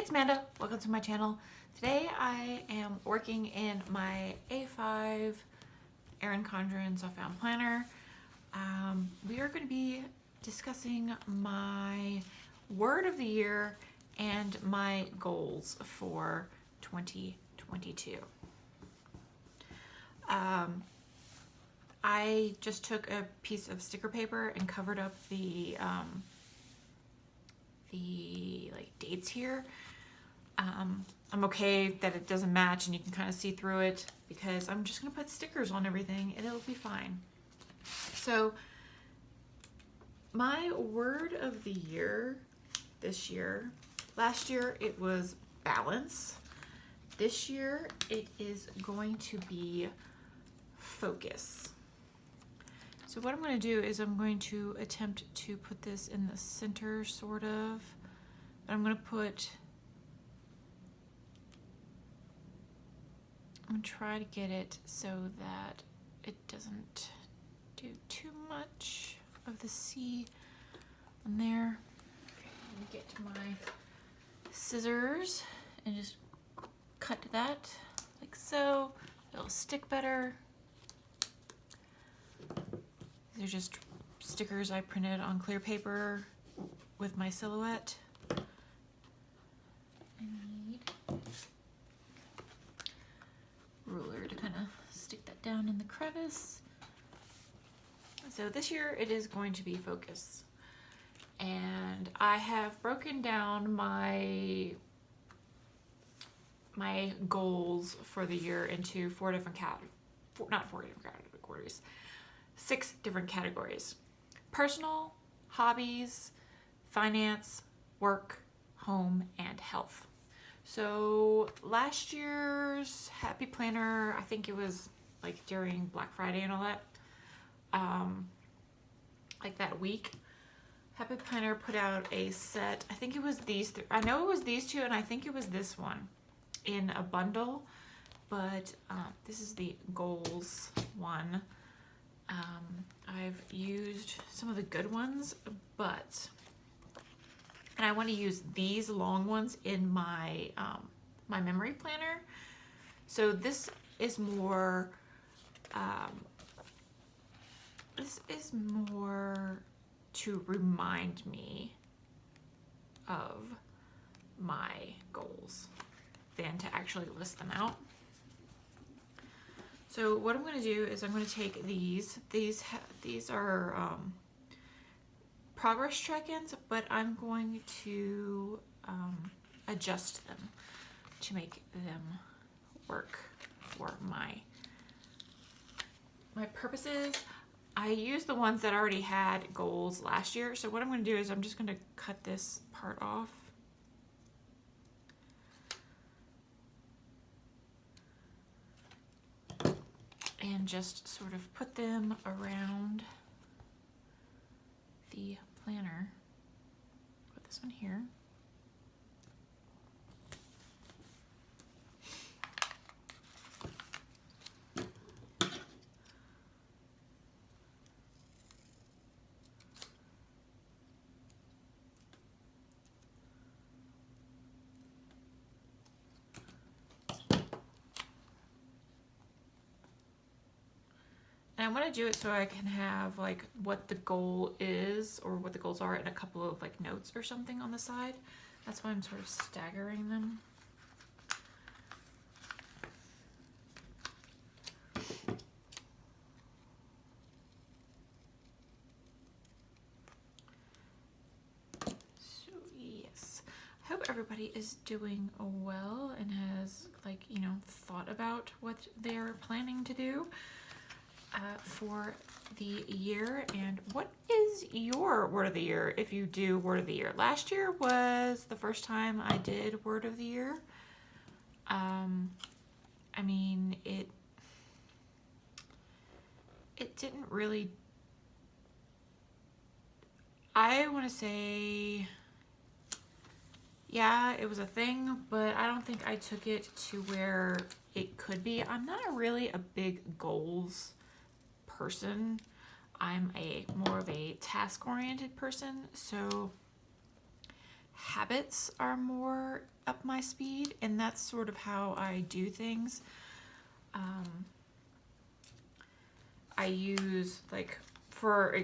It's Manda. Welcome to my channel. Today I am working in my A5 Erin Condren Softbound planner. We are going to be discussing my word of the year and my goals for 2022. I just took a piece of sticker paper and covered up the dates here. I'm okay that it doesn't match and you can kind of see through it because I'm just gonna put stickers on everything and it'll be fine. So my word of the year this year, last year it was balance. This year it is going to be focus. So what I'm going to do is I'm going to attempt to put this in the center, sort of. But I'm going to try to get it so that it doesn't do too much of the C on there. Okay, let me get to my scissors and just cut that like so. It'll stick better. These are just stickers I printed on clear paper with my silhouette. I need a ruler to kind of stick that down in the crevice. So this year it is going to be focus. And I have broken down my goals for the year into 6 different categories: personal, hobbies, finance, work, home, and health. So last year's Happy Planner, I think it was like during Black Friday and all that, like that week, Happy Planner put out a set. I think it was these I know it was these two, and I think it was this one in a bundle, but this is the goals one. I've used some of the good ones, and I want to use these long ones in my my memory planner. So this is more to remind me of my goals than to actually list them out. So what I'm going to do is I'm going to take these are progress check-ins, but I'm going to adjust them to make them work for my purposes. I used the ones that already had goals last year, so what I'm going to do is I'm just going to cut this part off. And just sort of put them around the planner. Put this one here. And I want to do it so I can have like what the goal is or what the goals are and a couple of like notes or something on the side. That's why I'm sort of staggering them. So yes, I hope everybody is doing well and has thought about what they're planning to do for the year. And what is your word of the year if you do word of the year? Last year was the first time I did word of the year. I mean, it didn't really, I want to say, yeah, it was a thing, but I don't think I took it to where it could be. I'm not really a big goals person. I'm more of a task-oriented person, so habits are more up my speed, and that's sort of how I do things. I use, like, for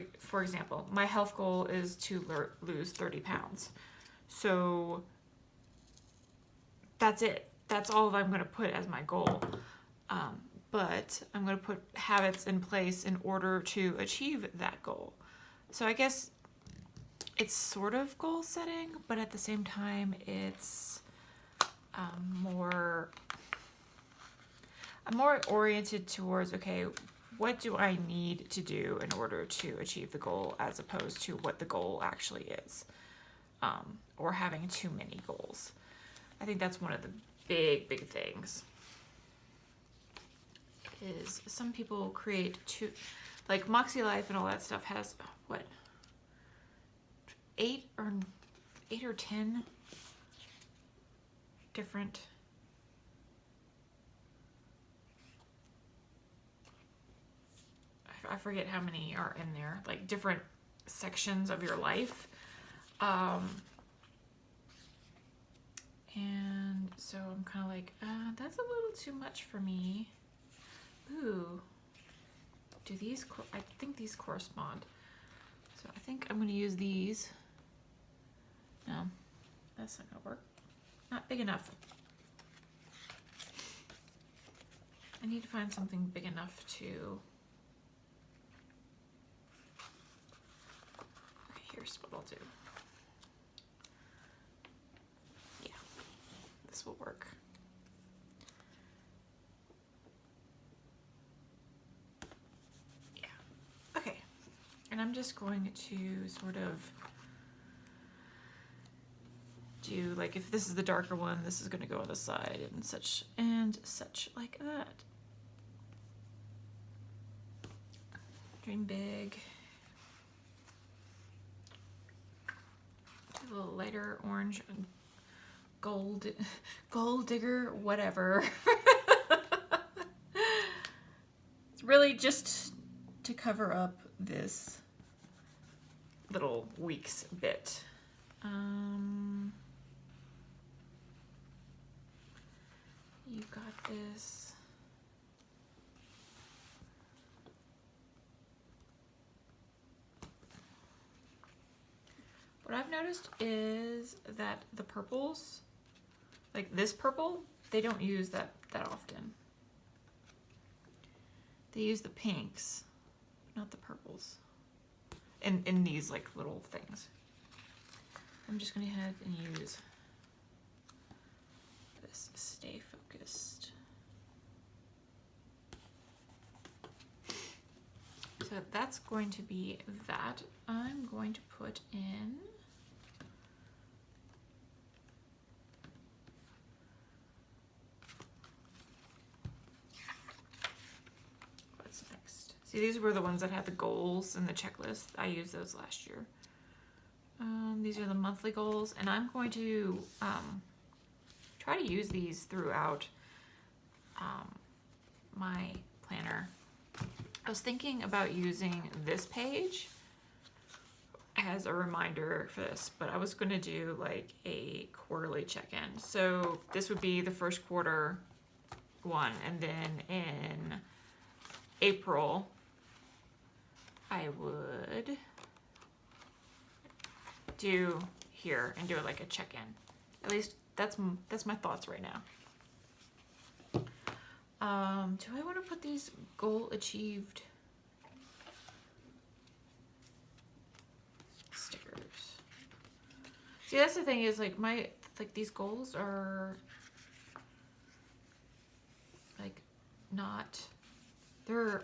example, my health goal is to lose 30 pounds. So that's it. That's all I'm going to put as my goal. But I'm going to put habits in place in order to achieve that goal. So I guess it's sort of goal setting, but at the same time, it's I'm more oriented towards, okay, what do I need to do in order to achieve the goal, as opposed to what the goal actually is, or having too many goals. I think that's one of the big things. Is some people create like Moxie Life and all that stuff has what, 8 or 10 different I forget how many are in there, like different sections of your life. And so I'm kind of like, that's a little too much for me. Ooh, do these, I think these correspond. So I think I'm going to use these. No, that's not going to work. Not big enough. I need to find something big enough to... Okay, here's what I'll do. Yeah, this will work. Yeah, okay. And I'm just going to sort of do, like, if this is the darker one, this is going to go on the side and such like that. Dream big. A little lighter orange and gold digger, whatever. It's really just to cover up this little weeks bit. You got this. What I've noticed is that the purples, like this purple, they don't use that often. They use the pinks, but not the purples. In these like little things. I'm just gonna head and use this Stay Focused. So that's going to be that. I'm going to put in what's next. See, these were the ones that had the goals and the checklist. I used those last year. These are the monthly goals, and I'm going to try to use these throughout my planner. I was thinking about using this page as a reminder for this, but I was going to do like a quarterly check-in. So this would be the first quarter one, and then in April I would do here and do it like a check-in. At least that's my thoughts right now. Do I want to put these goal achieved stickers? See, that's the thing, is like these goals are like not, they're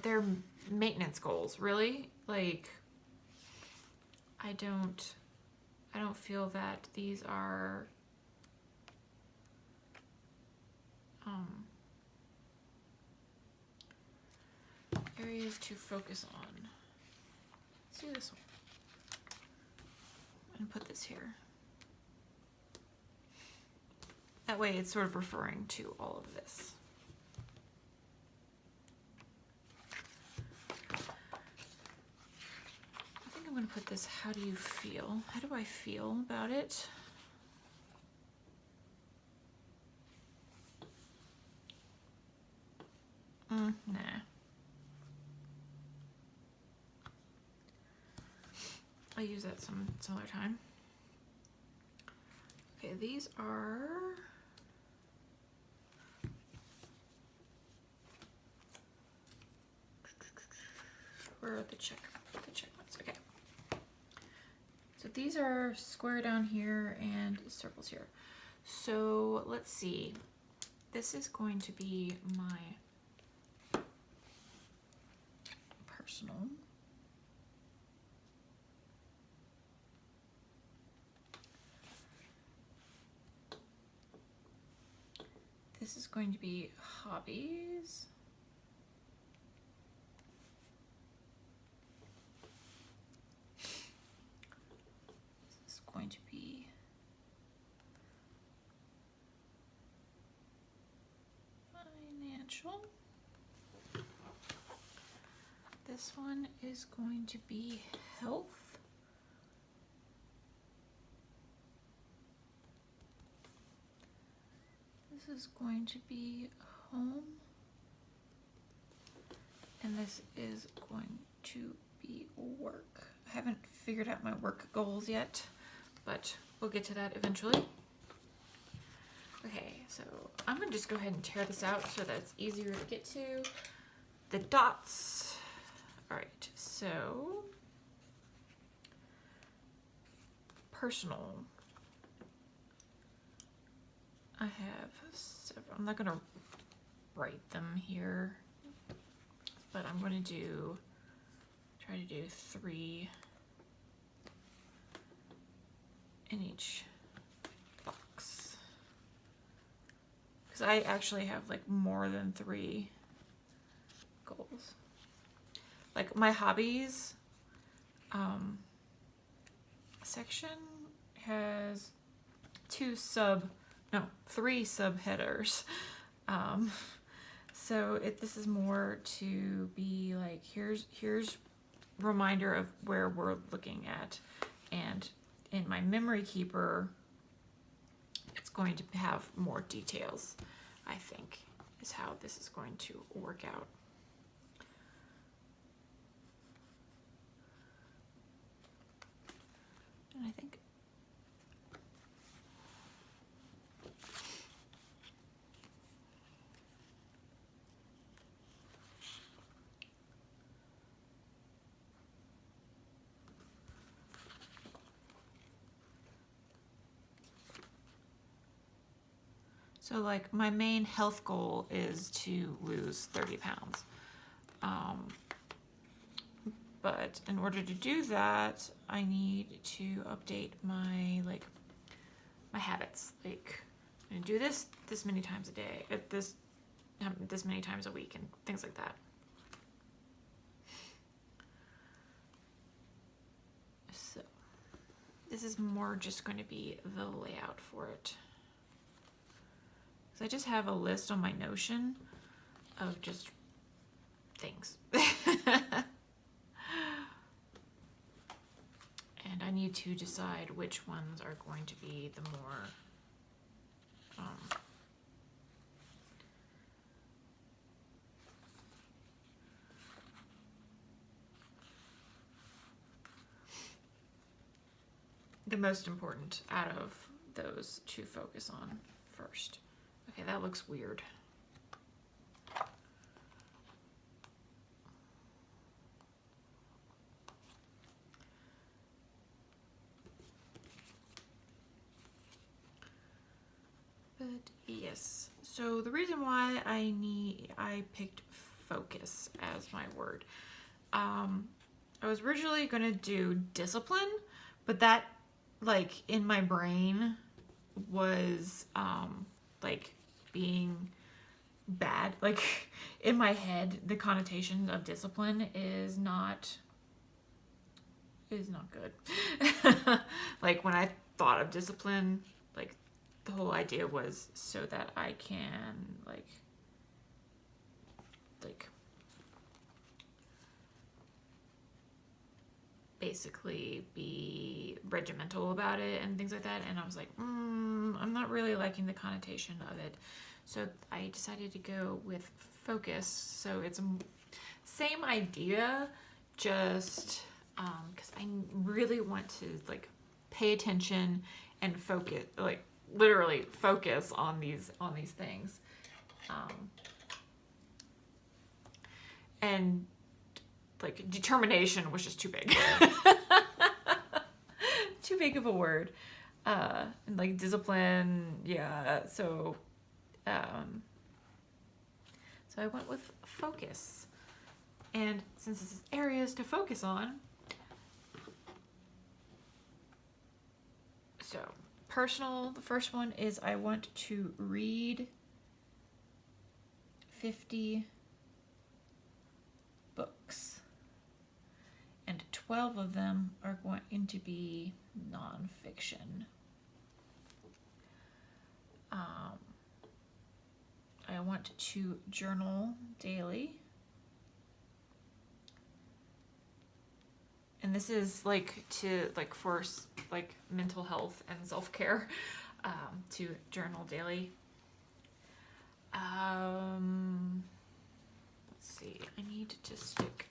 they're maintenance goals, really. Like I don't feel that these are areas to focus on. Let's do this one and put this here. That way it's sort of referring to all of this. I think I'm going to put this, how do you feel? How do I feel about it? Nah. I'll use that some other time. Okay, these are... Where are the check ones? Okay. So these are square down here and circles here. So let's see. This is going to be my personal. This is going to be hobbies. This is going to be financial. This one is going to be health. This is going to be home. And this is going to be work. I haven't figured out my work goals yet, but we'll get to that eventually. Okay, so I'm gonna just go ahead and tear this out so that it's easier to get to. The dots. All right, so personal. I have several. I'm not gonna write them here, but I'm going to try to do 3 in each box. Because I actually have like more than 3 goals. Like my hobbies section has 3 subheaders. So this is more to be like, here's reminder of where we're looking at. And in my memory keeper, it's going to have more details, I think, is how this is going to work out. And I think so like my main health goal is to lose 30 pounds. But in order to do that, I need to update my my habits. Like I'm gonna do this many times a day, this many times a week, and things like that. So this is more just going to be the layout for it. I just have a list on my Notion of just things. And I need to decide which ones are going to be the more the most important out of those to focus on first. Okay, that looks weird. But yes, so the reason why I picked focus as my word. I was originally gonna do discipline, but that like in my brain was like being bad. Like in my head, the connotation of discipline is not good. Like when I thought of discipline, like the whole idea was so that I can like basically be regimental about it and things like that. And I was like, I'm not really liking the connotation of it. So I decided to go with focus. So it's same idea, just because I really want to like pay attention and focus, like literally focus on these things. And like determination was just too big. Too big of a word. And like discipline, yeah. So I went with focus. And since this is areas to focus on, so personal, the first one is I want to read 50 books. And 12 of them are going to be nonfiction. I want to journal daily. And this is like for like mental health and self-care, to journal daily. Let's see, I need to stick.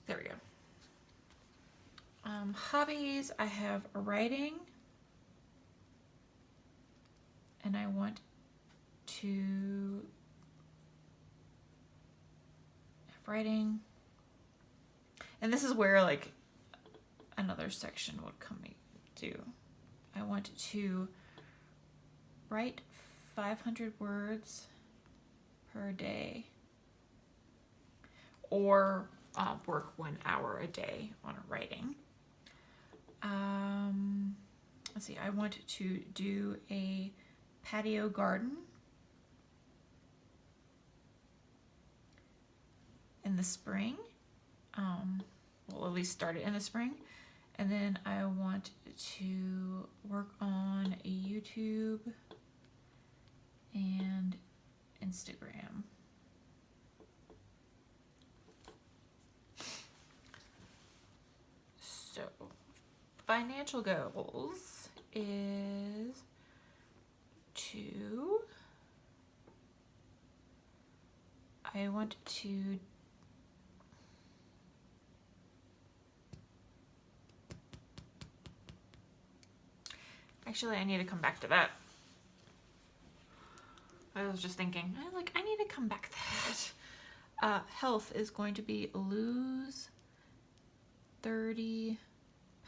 There we go. Hobbies, I have writing. And I want to have writing. And this is where like another section would come to. I want to write 500 words per day. Or work 1 hour a day on writing. Let's see, I want to do a patio garden in the spring. We'll at least start it in the spring. And then I want to work on a YouTube and Instagram. So, financial goals is I want to actually I need to come back to that. I was just thinking, I need to come back to that. Health is going to be lose 30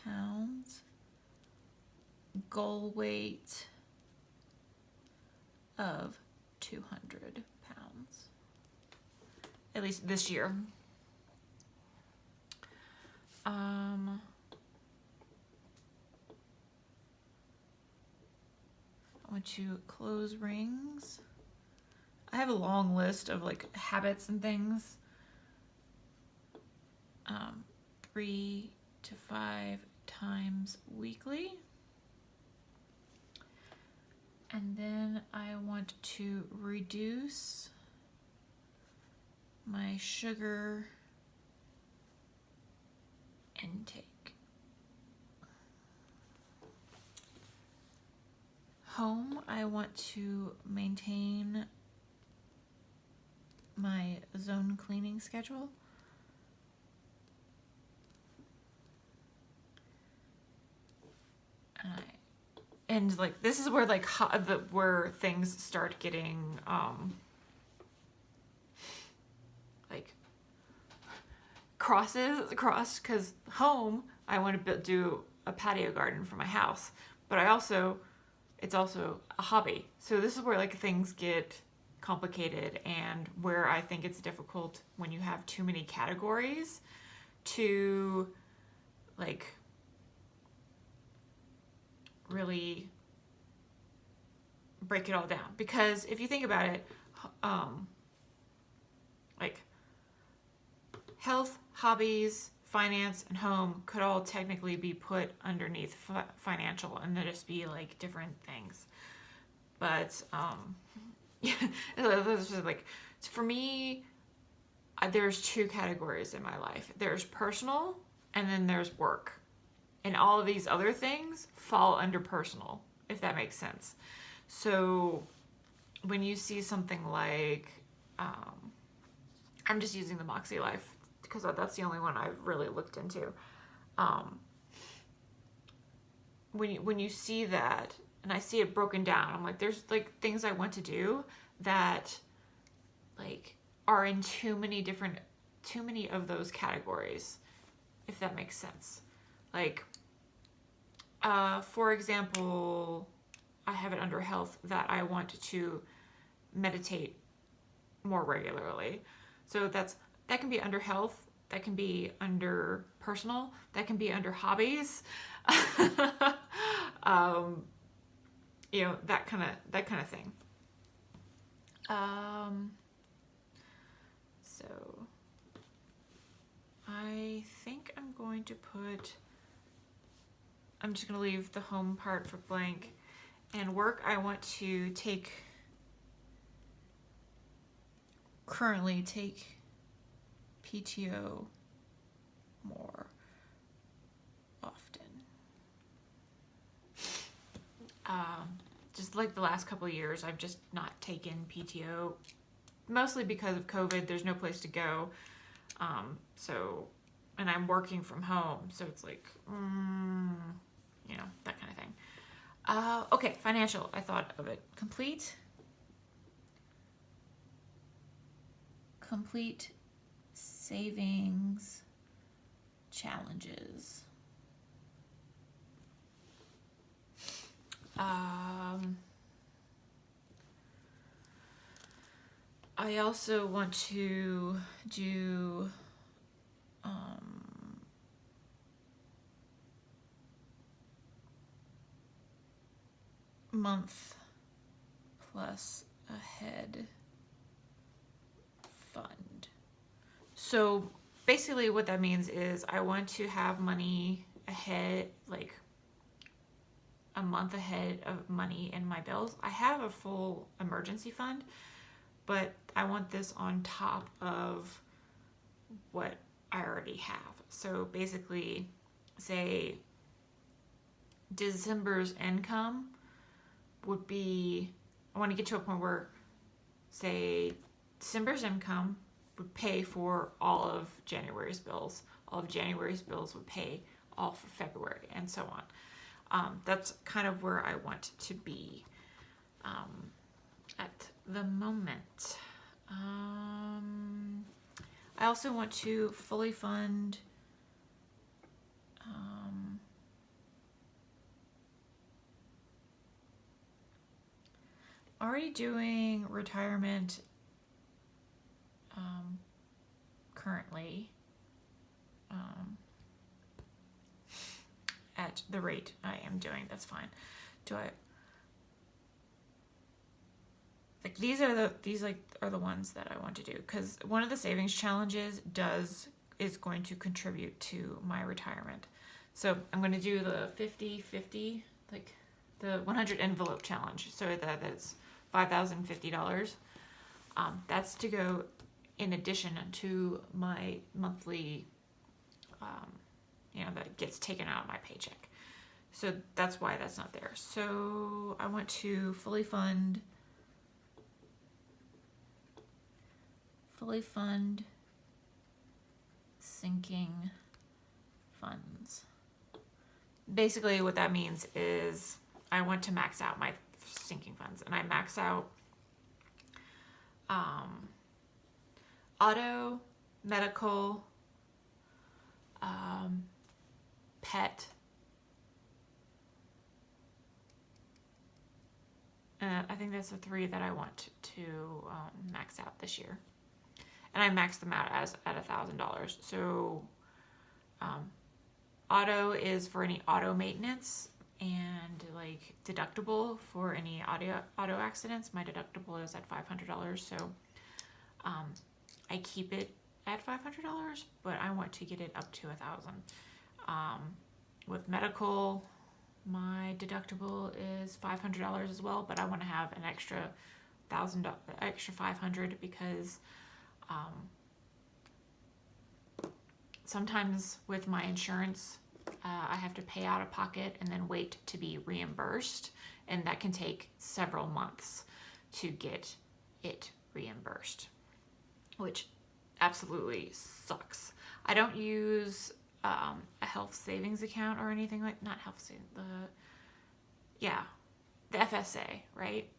pounds. Goal weight of 200 pounds. At least this year. I want to close rings. I have a long list of like habits and things. 3 to 5 times weekly. And then I want to reduce my sugar intake. Home, I want to maintain my zone cleaning schedule. And like this is where like where things start getting like crossed, because home I want to do a patio garden for my house, but it's also a hobby. So this is where like things get complicated, and where I think it's difficult when you have too many categories to like really break it all down. Because if you think about it, like health, hobbies, finance, and home could all technically be put underneath financial, and they'll just be like different things. But yeah, this is like, for me, there's two categories in my life. There's personal and then there's work. And all of these other things fall under personal, if that makes sense. So when you see something like, I'm just using the Moxie Life because that's the only one I've really looked into. When you see that, and I see it broken down, I'm like, there's like things I want to do that like are in too many of those categories, if that makes sense. Like, for example, I have it under health that I want to meditate more regularly. So that can be under health, that can be under personal, that can be under hobbies. That kind of thing. So I think I'm just going to leave the home part for blank. And work, I want to currently take PTO more often. Just like the last couple of years, I've just not taken PTO, mostly because of COVID. There's no place to go. And I'm working from home, so it's like, that kind of thing. Okay, financial, I thought of it. Complete savings challenges. I also want to do month plus ahead fund. So basically what that means is I want to have money ahead, like a month ahead of money in my bills. I have a full emergency fund, but I want this on top of what I already have. So basically, say December's income would be, I want to get to a point where, say, December's income would pay for all of January's bills. All of January's bills would pay all for February, and so on. That's kind of where I want to be at the moment. I also want to fully fund already doing retirement currently at the rate I am doing. That's fine. Like these are the ones that I want to do, because one of the savings challenges is going to contribute to my retirement. So I'm going to do the 50-50, like the 100 envelope challenge. So that's $5,050. That's to go in addition to my monthly, that gets taken out of my paycheck. So that's why that's not there. So I want to fully fund sinking funds. Basically what that means is I want to max out my sinking funds, and I max out auto, medical, pet, I think that's the three that I want to max out this year. And I max them out at $1,000. So auto is for any auto maintenance, and like deductible for any auto accidents. My deductible is at $500. So I keep it at $500, but I want to get it up to $1,000. With medical, my deductible is $500 as well, but I want to have an extra $500 because sometimes with my insurance, I have to pay out of pocket and then wait to be reimbursed, and that can take several months to get it reimbursed, which absolutely sucks. I don't use a health savings account or anything like, not health savings, the FSA, right?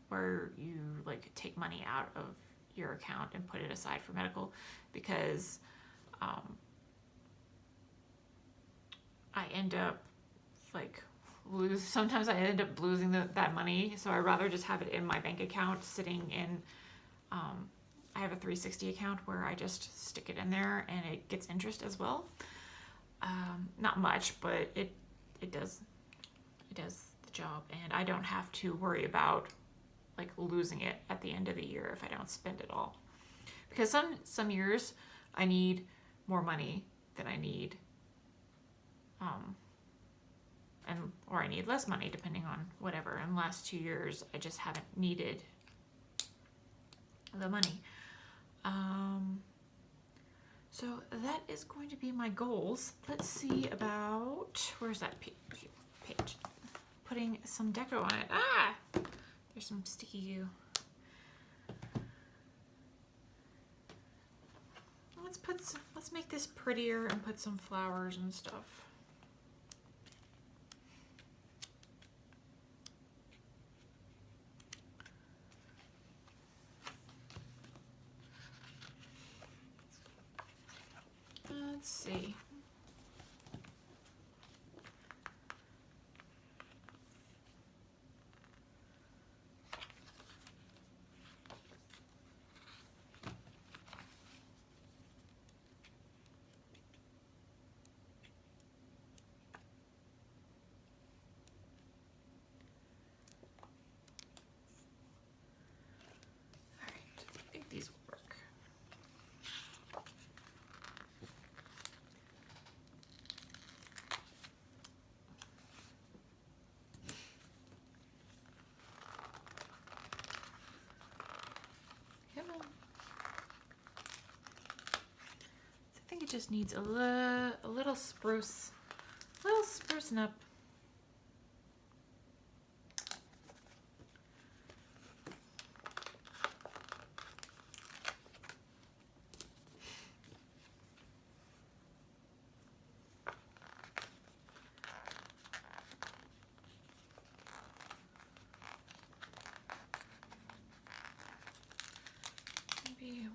Where you like take money out of your account and put it aside for medical, because I end up like sometimes I end up losing that money, so I'd rather just have it in my bank account sitting in, I have a 360 account where I just stick it in there and it gets interest as well. Not much, but it does the job, and I don't have to worry about like losing it at the end of the year if I don't spend it all. Because some years I need more money than I need, or I need less money depending on whatever. In the last 2 years, I just haven't needed the money. So that is going to be my goals. Let's see about, where's that page? Putting some deco on it. There's some sticky goo. Let's make this prettier and put some flowers and stuff. Let's see. These will work. Come on. I think it just needs a little sprucing up.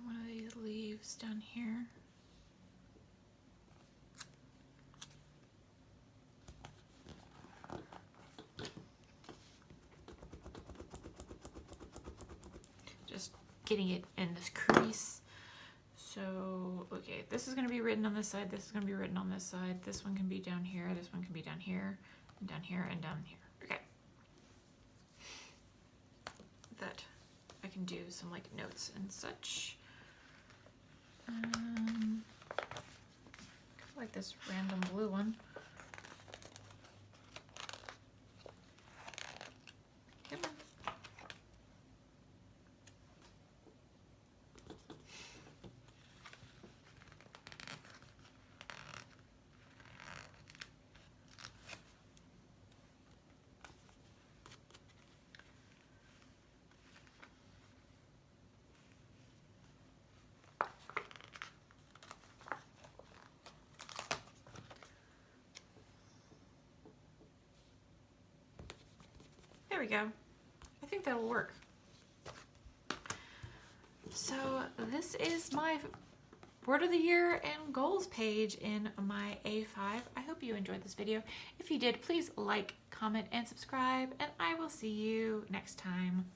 One of these leaves down here. Just getting it in this crease. So, okay, this is going to be written on this side, this is going to be written on this side, this one can be down here, this one can be down here, and down here, and down here. Okay. That I can do some like notes and such. Like this random blue one. Come on. There we go. I think that'll work. So this is my word of the year and goals page in my A5. I hope you enjoyed this video. If you did, please like, comment, and subscribe, and I will see you next time.